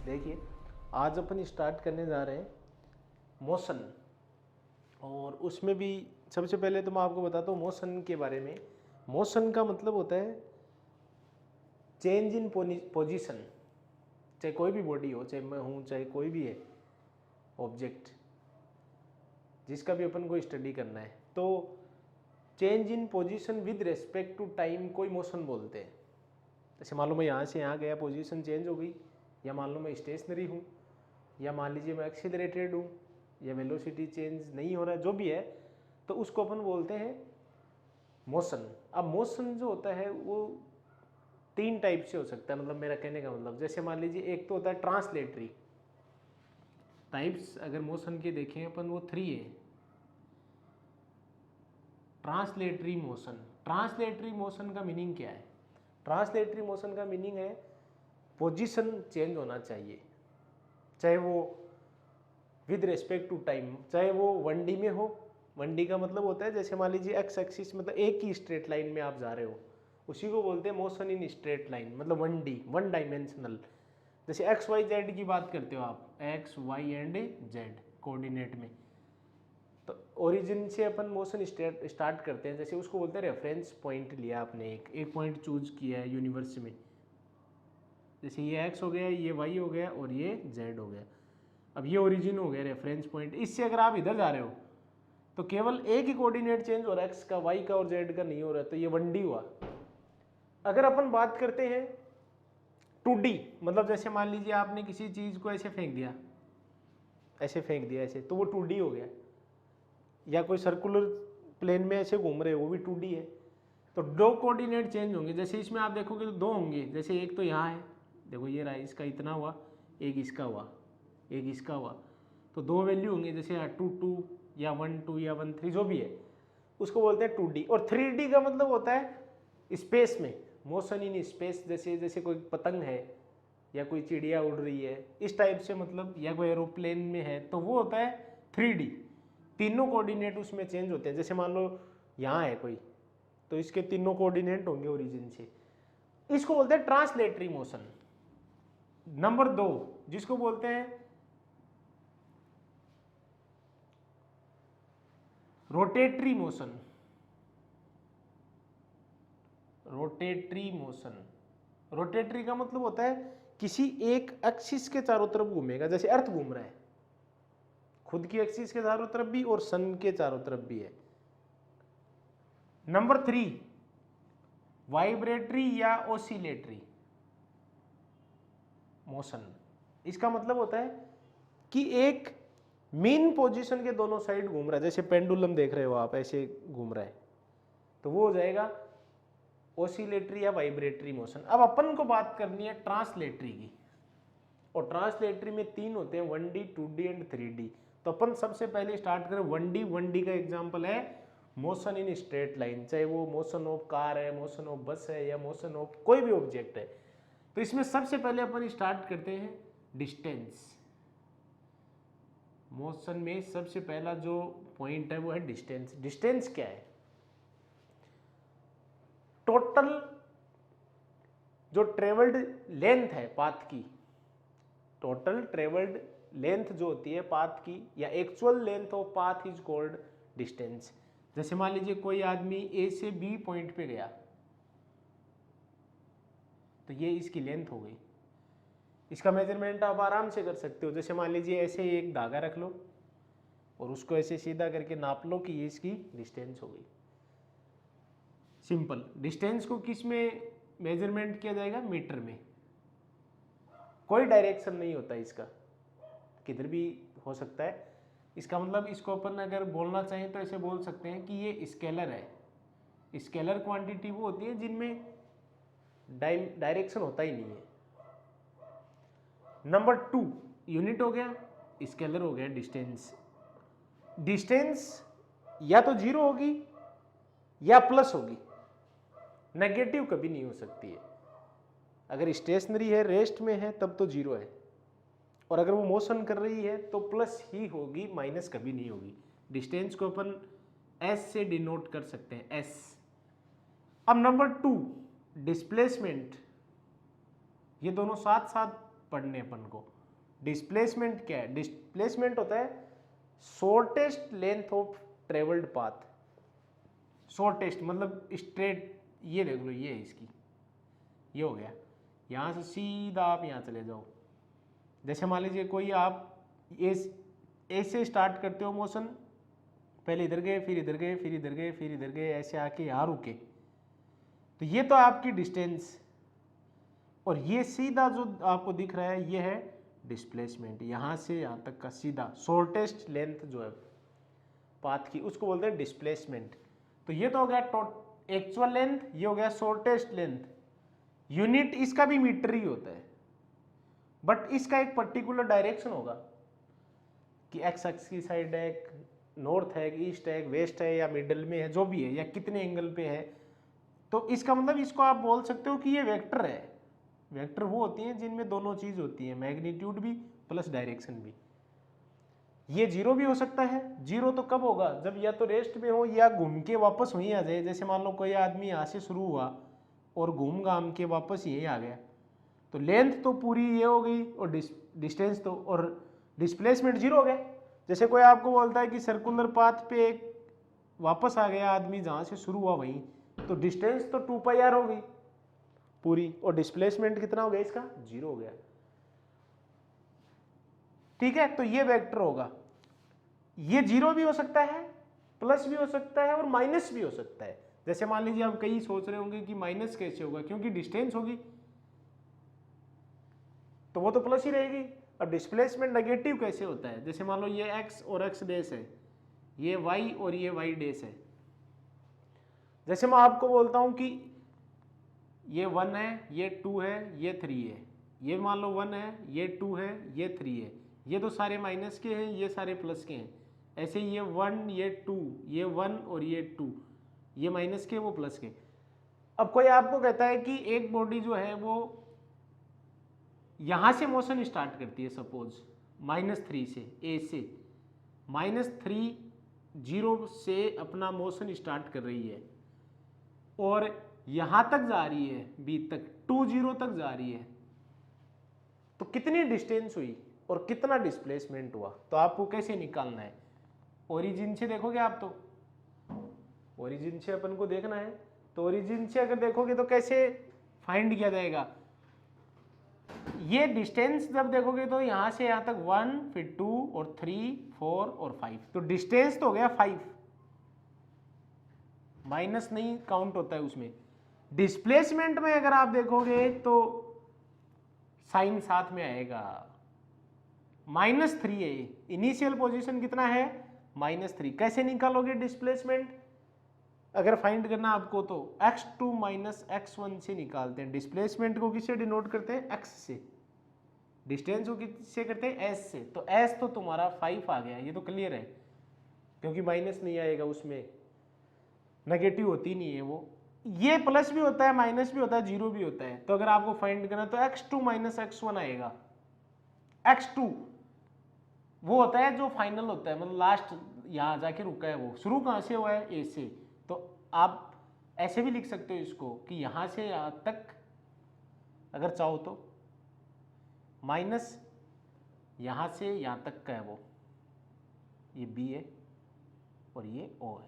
देखिए आज अपन स्टार्ट करने जा रहे हैं मोशन, और उसमें भी सबसे पहले तो मैं आपको बताता हूँ मोशन के बारे में। मोशन का मतलब होता है चेंज इन पोजीशन, चाहे कोई भी बॉडी हो, चाहे मैं हूँ, चाहे कोई भी है ऑब्जेक्ट जिसका भी अपन को स्टडी करना है, तो change in position with respect to time कोई मोशन बोलते हैं। जैसे मान लो मैं यहाँ से यहाँ गया, पोजीशन चेंज हो गई, या मान लो मैं स्टेशनरी हूँ, या मान लीजिए मैं एक्सीलरेटेड हूँ, या वेलोसिटी चेंज नहीं हो रहा है, जो भी है, तो उसको अपन बोलते हैं मोशन। अब मोशन जो होता है वो 3 टाइप से हो सकता है, मतलब मेरा कहने का मतलब, जैसे मान लीजिए एक तो होता है ट्रांसलेटरी टाइप्स, अगर मोशन के देखें अपन वो 3 है। ट्रांसलेटरी मोशन, ट्रांसलेटरी मोशन का मीनिंग क्या है? ट्रांसलेटरी मोशन का मीनिंग है पोजीशन चेंज होना चाहिए, चाहे वो विद रिस्पेक्ट टू टाइम, चाहे वो 1D में हो। 1D का मतलब होता है जैसे मान लीजिए एक्स एक्सिस, मतलब एक ही स्ट्रेट लाइन में आप जा रहे हो, उसी को बोलते हैं मोशन इन स्ट्रेट लाइन, मतलब 1D, 1 डायमेंशनल। जैसे एक्स वाई जेड की बात करते हो आप, X Y and Z coordinate में, तो ओरिजिन से अपन मोशन स्टार्ट करते हैं, जैसे उसको बोलते हैं रेफरेंस पॉइंट। लिया आपने एक पॉइंट चूज किया है यूनिवर्स में, जैसे ये एक्स हो गया, ये वाई हो गया और ये जेड हो गया। अब ये ओरिजिन हो गया रेफरेंस पॉइंट। इससे अगर आप इधर जा रहे हो तो केवल एक ही कोऑर्डिनेट चेंज हो रहा है, एक्स का, वाई का और जेड का नहीं हो रहा है, तो ये 1D हुआ। अगर अपन बात करते हैं 2D, मतलब जैसे मान लीजिए आपने किसी चीज को ऐसे फेंक दिया, ऐसे फेंक दिया ऐसे, तो वो 2D हो गया। या कोई सर्कुलर प्लेन में ऐसे घूम रहे हो, वो भी 2D है। तो 2 कोऑर्डिनेट चेंज होंगे, जैसे इसमें आप देखोगे तो 2 होंगे, जैसे एक तो यहाँ है, देखो ये रहा, इसका इतना हुआ, एक इसका हुआ, एक इसका हुआ, तो 2 वैल्यू होंगे, जैसे 2 या 1 2 या 1 3, जो भी है उसको बोलते हैं 2D। और 3D का मतलब होता है स्पेस में, मोशन इन स्पेस, जैसे कोई पतंग है या कोई चिड़िया उड़ रही है इस टाइप से, मतलब या कोई एरोप्लेन में है, तो वो होता है 3D। तीनों कोऑर्डिनेट उसमें चेंज होते हैं। जैसे मान लो यहाँ है कोई, तो इसके तीनों कोऑर्डिनेट होंगे ओरिजिन से, इसको बोलते हैं ट्रांसलेटरी मोशन। नंबर 2 जिसको बोलते हैं rotatory motion. Rotatory motion, rotatory का मतलब होता है किसी एक एक्सिस के चारों तरफ घूमेगा, जैसे अर्थ घूम रहा है, खुद की एक्सिस के चारों तरफ भी और सन के चारों तरफ भी है। नंबर 3 वाइब्रेटरी या ओसिलेटरी मोशन। इसका मतलब होता है कि एक मीन पोजीशन के दोनों साइड घूम रहा है, जैसे पेंडुलम देख रहे हो आप, ऐसे घूम रहा है, तो वो हो जाएगा ओसिलेटरी या वाइब्रेटरी मोशन। अब अपन को बात करनी है ट्रांसलेटरी की, और ट्रांसलेटरी में 3 होते हैं, 1D 2D एंड 3D। तो अपन सबसे पहले स्टार्ट करें 1D। 1D का एग्जांपल है मोशन इन स्ट्रेट लाइन, चाहे वो मोशन ऑफ कार है, मोशन ऑफ बस है, या मोशन ऑफ कोई भी ऑब्जेक्ट है। तो इसमें सबसे पहले अपन स्टार्ट करते हैं डिस्टेंस। मोशन में सबसे पहला जो पॉइंट है वो है डिस्टेंस। डिस्टेंस क्या है? टोटल जो ट्रेवल्ड लेंथ है पाथ की, टोटल ट्रेवल्ड लेंथ जो होती है पाथ की, या actual length of path is called distance. जैसे मान लीजिए कोई आदमी ए से बी पॉइंट पे गया, तो ये इसकी लेंथ हो गई। इसका मेजरमेंट आप आराम से कर सकते हो। जैसे मान लीजिए ऐसे एक धागा रख लो और उसको ऐसे सीधा करके नाप लो कि ये इसकी डिस्टेंस हो गई। सिंपल। डिस्टेंस को किस में मेजरमेंट किया जाएगा? मीटर में। कोई डायरेक्शन नहीं होता इसका, किधर भी हो सकता है। इसका मतलब इसको अपन अगर बोलना चाहें तो ऐसे बोल सकते हैं कि ये स्केलर है। स्केलर क्वांटिटी वो होती है जिनमें डायरेक्शन होता ही नहीं है। नंबर 2 यूनिट हो गया, स्केलर हो गया डिस्टेंस। डिस्टेंस या तो 0 होगी या प्लस होगी, नेगेटिव कभी नहीं हो सकती है। अगर स्टेशनरी है, रेस्ट में है, तब तो 0 है, और अगर वो मोशन कर रही है तो प्लस ही होगी, माइनस कभी नहीं होगी। डिस्टेंस को अपन एस से डिनोट कर सकते हैं, एस। अब नंबर 2 डिस्प्लेसमेंट। ये दोनों साथ साथ पढ़ने अपन को। डिस्प्लेसमेंट क्या है? डिस्प्लेसमेंट होता है shortest length of travelled path. Shortest मतलब स्ट्रेट, ये देख लो, ये है इसकी, ये हो गया। यहाँ से सीधा आप यहाँ चले जाओ। जैसे मान लीजिए कोई आप ऐसे स्टार्ट करते हो मोशन, पहले इधर गए, फिर इधर गए, फिर इधर गए, फिर इधर गए, ऐसे आके यहाँ रुके, तो ये तो आपकी डिस्टेंस, और ये सीधा जो आपको दिख रहा है ये है डिस्प्लेसमेंट। यहाँ से यहाँ तक का सीधा शॉर्टेस्ट लेंथ जो है पाथ की, उसको बोलते हैं डिस्प्लेसमेंट। तो ये तो हो गया एक्चुअल लेंथ, ये हो गया शॉर्टेस्ट लेंथ। यूनिट इसका भी मीटर ही होता है, बट इसका एक पर्टिकुलर डायरेक्शन होगा कि एक्स एक्स की साइड है, नॉर्थ है, ईस्ट है, वेस्ट है, या मिडल में है, जो भी है, या कितने एंगल पे है। तो इसका मतलब इसको आप बोल सकते हो कि ये वेक्टर है। वेक्टर वो होती हैं जिनमें दोनों चीज होती है, मैग्नीट्यूड भी प्लस डायरेक्शन भी। ये जीरो भी हो सकता है। जीरो तो कब होगा? जब या तो रेस्ट में हो या घूम के वापस वहीं आ जाए। जैसे मान लो कोई आदमी यहाँ से शुरू हुआ और घूम घाम के वापस यहीं आ गया, तो लेंथ तो पूरी ये हो गई और डिस्टेंस तो, और डिस्प्लेसमेंट जीरो हो गया। जैसे कोई आपको बोलता है कि सर्कुलर पाथ पे वापस आ गया आदमी जहाँ से शुरू हुआ वहीं, तो डिस्टेंस तो 2πr हो गई पूरी, और डिस्प्लेसमेंट कितना हो गया इसका? जीरो हो गया। ठीक है, तो ये वेक्टर होगा। ये जीरो भी हो सकता है, प्लस भी हो सकता है, और माइनस भी हो सकता है। जैसे मान लीजिए आप कई सोच रहे होंगे कि माइनस कैसे होगा, क्योंकि डिस्टेंस होगी तो वो तो प्लस ही रहेगी। और डिस्प्लेसमेंट नेगेटिव कैसे होता है? जैसे मान लो ये x और x डैश है, ये y और ये y डैश है। जैसे मैं आपको बोलता हूं कि ये 1 है, ये 2 है, ये 3 है, ये मान लो 1 है, ये 2 है, ये 3 है, ये तो सारे माइनस के हैं, ये सारे प्लस के हैं। ऐसे ये 1, ये 2, ये 1 और ये 2, ये माइनस के, वो प्लस के। अब कोई आपको कहता है कि एक बॉडी जो है वो यहां से मोशन स्टार्ट करती है, सपोज -3 से, ए से -3 0 से अपना मोशन स्टार्ट कर रही है, और यहां तक जा रही है, बी तक, 2 0 तक जा रही है, तो कितनी डिस्टेंस हुई और कितना डिस्प्लेसमेंट हुआ? तो आपको कैसे निकालना है? ओरिजिन से देखोगे आप, तो ओरिजिन से अपन को देखना है। तो ओरिजिन से अगर देखोगे तो कैसे फाइंड किया जाएगा? ये डिस्टेंस जब देखोगे तो यहां से यहां तक 1, फिर 2 और 3, 4 और 5, तो डिस्टेंस तो हो गया 5, माइनस नहीं काउंट होता है उसमें। डिस्प्लेसमेंट में अगर आप देखोगे तो साइन साथ में आएगा, -3 है। इनिशियल पोजीशन कितना है? -3। कैसे निकालोगे डिस्प्लेसमेंट अगर फाइंड करना आपको? तो x2 - x1 से निकालते हैं। डिस्प्लेसमेंट को किससे डिनोट करते हैं? x से। डिस्टेंस को किससे करते हैं? s से। तो s तो तुम्हारा 5 आ गया, ये तो क्लियर है, क्योंकि माइनस नहीं आएगा उसमें, नेगेटिव होती नहीं है वो। ये प्लस भी होता है, माइनस भी होता है, जीरो भी होता है। तो अगर आपको फाइंड करना तो x2 - x1 आएगा। x2 वो होता है जो फाइनल होता है, मतलब लास्ट यहाँ जाके रुका है। वो शुरू कहाँ से हुआ है? ए से। तो आप ऐसे भी लिख सकते हो इसको कि यहाँ से यहाँ तक अगर चाहो तो, माइनस यहाँ से यहाँ तक का है वो, ये बी है और ये ओ है।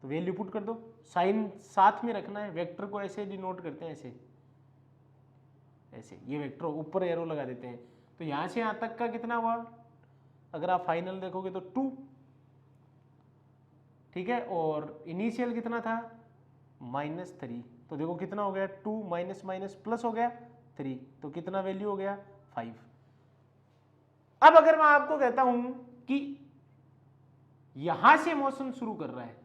तो वैल्यू पुट कर दो, साइन साथ में रखना है। वेक्टर को ऐसे डिनोट करते हैं, ऐसे ऐसे, ये वेक्टर ऊपर एरो लगा देते हैं। तो यहाँ से यहाँ तक का कितना हुआ? अगर आप फाइनल देखोगे तो 2, ठीक है, और इनिशियल कितना था? -3। तो देखो कितना हो गया? 2 माइनस माइनस प्लस हो गया 3, तो कितना वैल्यू हो गया? 5। अब अगर मैं आपको कहता हूं कि यहां से मोशन शुरू कर रहा है,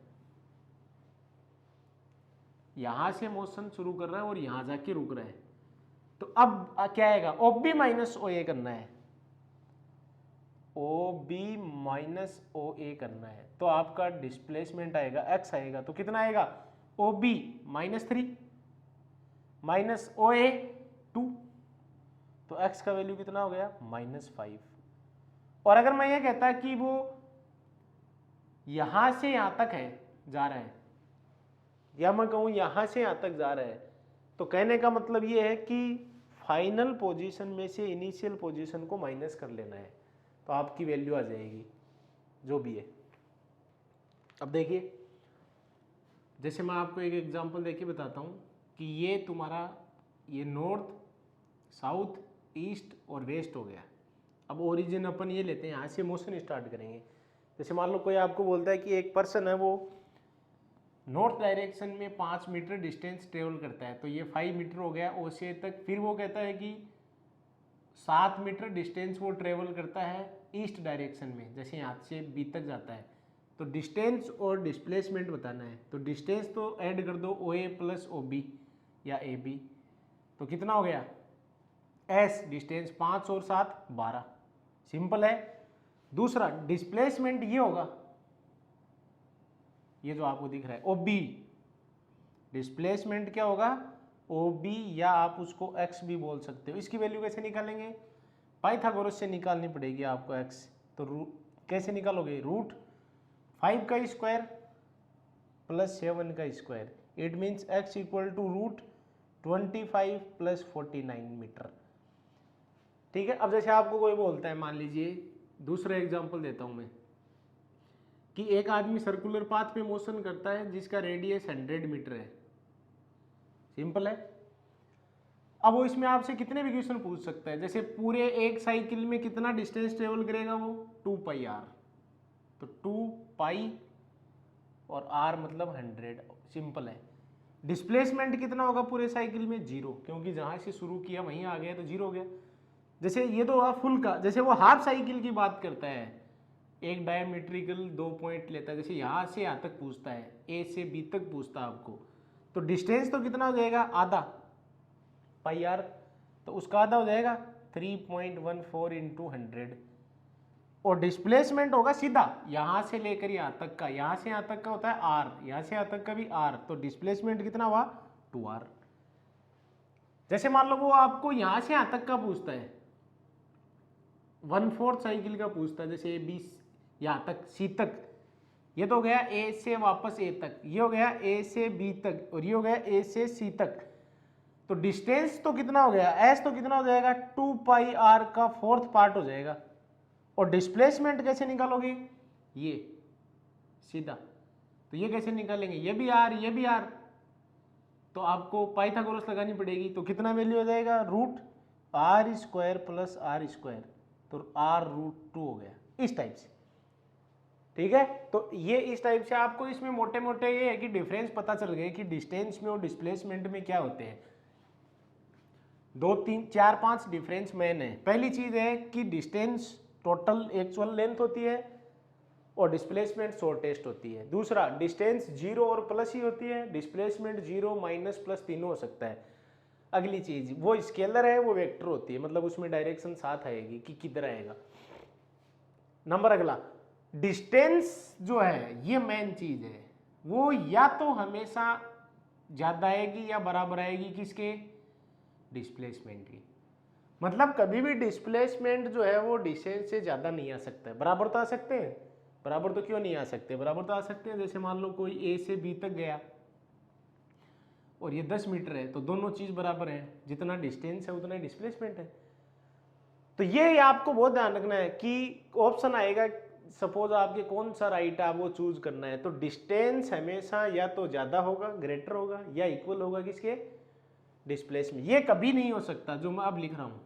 यहां से मोशन शुरू कर रहा है और यहां जाके रुक रहा है, तो अब क्या आएगा? OB - OA करना है। OB - OA करना है, तो आपका डिस्प्लेसमेंट आएगा x आएगा। तो कितना आएगा? OB -3 OA 2, तो x का वैल्यू कितना हो गया? -5। और अगर मैं ये कहता कि वो यहां से यहां तक है, जा रहा है, या मैं कहूं यहां से यहां तक जा रहा है, तो कहने का मतलब ये है कि फाइनल पोजीशन में से इनिशियल पोजीशन को माइनस कर लेना है, तो आपकी वैल्यू आ जाएगी जो भी है। अब देखिए, जैसे मैं आपको एक एग्जांपल देके बताता हूँ कि ये तुम्हारा ये नॉर्थ, साउथ, ईस्ट और वेस्ट हो गया। अब ओरिजिन अपन ये लेते हैं, यहाँ से मोशन स्टार्ट करेंगे। जैसे मान लो कोई आपको बोलता है कि एक पर्सन है, वो नॉर्थ डायरेक्शन में 5 मीटर डिस्टेंस ट्रेवल करता है, तो ये 5 मीटर हो गया ओ से तक। फिर वो कहता है कि 7 मीटर डिस्टेंस वो ट्रेवल करता है ईस्ट डायरेक्शन में, जैसे यहाँ से बी तक जाता है। तो डिस्टेंस और डिस्प्लेसमेंट बताना है, तो डिस्टेंस तो ऐड कर दो ओ ए प्लस ओ बी या ए बी, तो कितना हो गया एस, डिस्टेंस 5 और 7 12, सिंपल है। दूसरा डिस्प्लेसमेंट ये होगा, ये जो आपको दिख रहा है ओ बी, डिस्प्लेसमेंट क्या होगा ओ बी, या आप उसको एक्स भी बोल सकते हो। इसकी वैल्यू कैसे निकालेंगे, पाइथागोरस से निकालनी पड़ेगी आपको एक्स। तो कैसे निकालोगे, रूट 5 का स्क्वायर प्लस 7 का square, it means X equal to root 25 plus 49 metre. ठीक है। अब जैसे आपको कोई बोलता है, मान लीजिए दूसरा एग्जांपल देता हूं मैं, कि एक आदमी सर्कुलर पाथ पे मोशन करता है जिसका रेडियस 100 मीटर है, सिंपल है। अब वो इसमें आपसे कितने भी क्वेश्चन पूछ सकता है, जैसे पूरे एक साइकिल में कितना डिस्टेंस ट्रेवल करेगा वो 2 पाई आर, तो 2 पाई और आर मतलब 100, सिंपल है। डिस्प्लेसमेंट कितना होगा पूरे साइकिल में 0, क्योंकि जहां से शुरू किया वहीं आ गया तो 0 हो गया। जैसे ये तो हुआ फुल का, जैसे वो हाफ साइकिल की बात करता है, एक डायमेट्रिकल 2 पॉइंट लेता है, जैसे यहाँ से यहाँ तक पूछता है, ए से बी तक पूछता है आपको, तो डिस्टेंस तो कितना हो जाएगा आधा पाई आर, तो उसका आधा हो जाएगा 3.14 इंटू 100। और डिस्प्लेसमेंट होगा सीधा यहां से लेकर यहां तक का, यहां से यहां तक का होता है आर, यहां से यहां तक का भी आर, तो डिस्प्लेसमेंट कितना हुआ 2r। जैसे मान लो वो आपको यहां से यहां तक का पूछता है, 1/4 साइकिल का पूछता है, जैसे बी यहां तक सी तक, ये तो हो गया ए से वापस ए तक, ये हो गया ए से बी तक, और ये हो गया ए से सी तक। तो डिस्टेंस तो कितना हो गया एस, तो कितना हो जाएगा 2 पाई आर का 4th पार्ट हो जाएगा। और डिस्प्लेसमेंट कैसे निकालोगे, ये सीधा, तो ये कैसे निकालेंगे, ये भी आर ये भी आर, तो आपको पाइथागोरस लगानी पड़ेगी। तो कितना वैल्यू हो जाएगा root R square plus R square, तो आर रूट 2 हो गया, इस टाइप से। ठीक है, तो ये इस टाइप से आपको इसमें मोटे मोटे ये है कि डिफरेंस पता चल गए कि डिस्टेंस में और डिस्प्लेसमेंट में क्या होते हैं। 2 3 4 5 डिफरेंस मेन है। पहली चीज है कि डिस्टेंस टोटल एक्चुअल लेंथ होती है और डिस्प्लेसमेंट शॉर्टेस्ट होती है। दूसरा डिस्टेंस 0 और प्लस ही होती है, डिस्प्लेसमेंट 0 माइनस प्लस तीनों हो सकता है। अगली चीज वो स्केलर है, वो वेक्टर होती है, मतलब उसमें डायरेक्शन साथ आएगी कि किधर आएगा। नंबर अगला, डिस्टेंस जो है ये मेन चीज है, वो या तो हमेशा ज्यादा आएगी या बराबर आएगी किसके, डिस्प्लेसमेंट की। मतलब कभी भी डिस्प्लेसमेंट जो है वो डिस्टेंस से ज्यादा नहीं आ सकता है। बराबर तो आ सकते हैं, बराबर तो क्यों नहीं आ सकते, बराबर तो आ सकते हैं। जैसे मान लो कोई ए से बी तक गया और ये 10 मीटर है, तो दोनों चीज बराबर है, जितना डिस्टेंस है उतना डिस्प्लेसमेंट है। तो ये आपको बहुत ध्यान रखना है कि ऑप्शन आएगा, सपोज आपके कौन सा राइट है, आप वो चूज करना है। तो डिस्टेंस हमेशा या तो ज्यादा होगा, ग्रेटर होगा, या इक्वल होगा किसके, डिस्प्लेसमेंट। ये कभी नहीं हो सकता जो मैं अब लिख रहा हूं,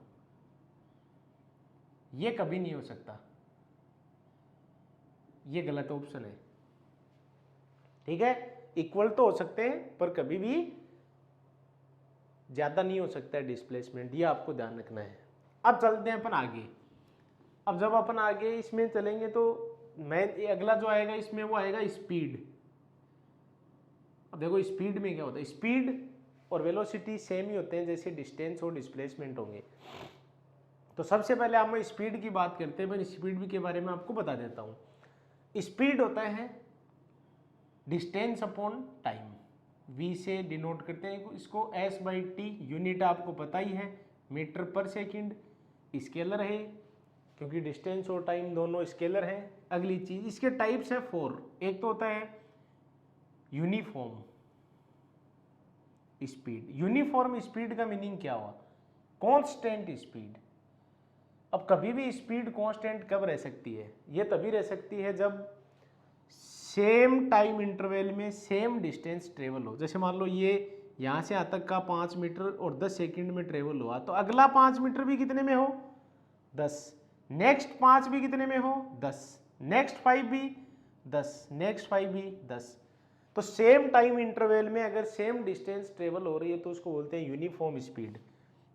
ये कभी नहीं हो सकता, ये गलत ऑप्शन है। ठीक है, इक्वल तो हो सकते हैं पर कभी भी ज्यादा नहीं हो सकता है डिस्प्लेसमेंट, ये आपको ध्यान रखना है। अब चलते हैं अपन आगे। अब जब अपन आगे इसमें चलेंगे तो मैं अगला जो आएगा इसमें वो आएगा स्पीड। अब देखो स्पीड में क्या होता है, स्पीड और वेलोसिटी सेम ही होते हैं जैसे डिस्टेंस और डिस्प्लेसमेंट होंगे। तो सबसे पहले आप मैं स्पीड की बात करते हैं, मैं स्पीड भी के बारे में आपको बता देता हूं। स्पीड होता है डिस्टेंस अपॉन टाइम, v से डिनोट करते हैं इसको, s/t यूनिट आपको पता ही है, मीटर पर सेकंड। स्केलर है क्योंकि डिस्टेंस और टाइम दोनों स्केलर हैं। अगली चीज इसके टाइप्स है 4, एक तो होता है यूनिफॉर्म स्पीड। यूनिफॉर्म स्पीड का मीनिंग क्या हुआ, कांस्टेंट स्पीड। अब कभी भी स्पीड कांस्टेंट कब रह सकती है? ये तभी रह सकती है जब सेम टाइम इंटरवल में सेम डिस्टेंस ट्रेवल हो। जैसे मान लो ये यहाँ से यहाँ तक का 5 मीटर और 10 सेकंड में ट्रेवल हुआ, तो अगला 5 मीटर भी कितने में हो? 10। नेक्स्ट 5 भी कितने में हो? 10। नेक्स्ट 5 भी 10। नेक्स्ट 5 भी 10। तो सेम टाइम इंटरवल में अगर सेम डिस्टेंस ट्रेवल हो रही है तो उसको बोलते हैं uniform speed.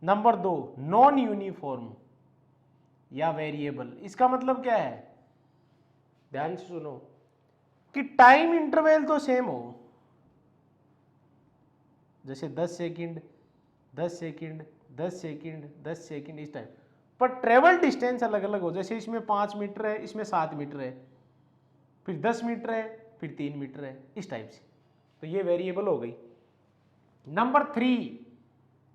Number 2, non uniform या वेरिएबल। इसका मतलब क्या है? ध्यान से सुनो कि टाइम इंटरवल तो सेम हो, जैसे 10 सेकंड 10 सेकंड 10 सेकंड 10 सेकंड इस टाइप, पर ट्रेवल डिस्टेंस अलग अलग हो। जैसे इसमें 5 मीटर है, इसमें 7 मीटर है, फिर 10 मीटर है, फिर 3 मीटर है, इस टाइप से। तो ये वेरिएबल हो गई। Number 3,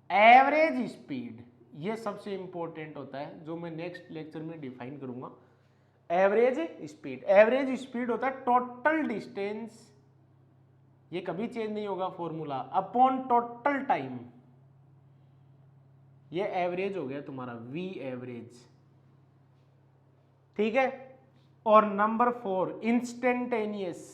average speed. ये सबसे इंपॉर्टेंट होता है, जो मैं नेक्स्ट लेक्चर में डिफाइन करूंगा। एवरेज स्पीड, एवरेज स्पीड होता है टोटल डिस्टेंस, ये कभी चेंज नहीं होगा फॉर्मूला, अपॉन टोटल टाइम। ये एवरेज हो गया तुम्हारा वी एवरेज, ठीक है। और number 4, instantaneous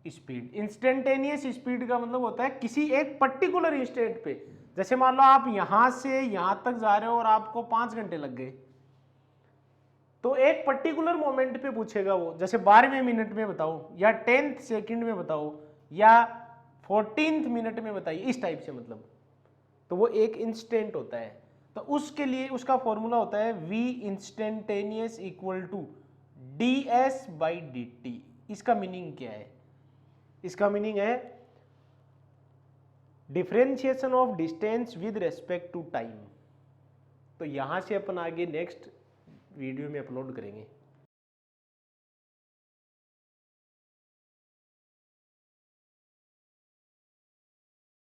speed. Instantaneous speed का मतलब होता है किसी एक पर्टिकुलर इंस्टेंट पे। जैसे मान लो आप यहां से यहां तक जा रहे हो और आपको 5 घंटे लग गए, तो एक पर्टिकुलर मोमेंट पे पूछेगा वो, जैसे 12वें मिनट में बताओ, या 10th सेकंड में बताओ, या 14th मिनट में बताइए, इस टाइप से मतलब। तो वो एक इंस्टेंट होता है। तो उसके लिए उसका फॉर्मूला होता है v instantaneous equal to ds/dt। इसका मीनिंग क्या है? इसका मीनिंग है differentiation of distance with respect to time. तो यहां से अपन आगे नेक्स्ट वीडियो में अपलोड करेंगे।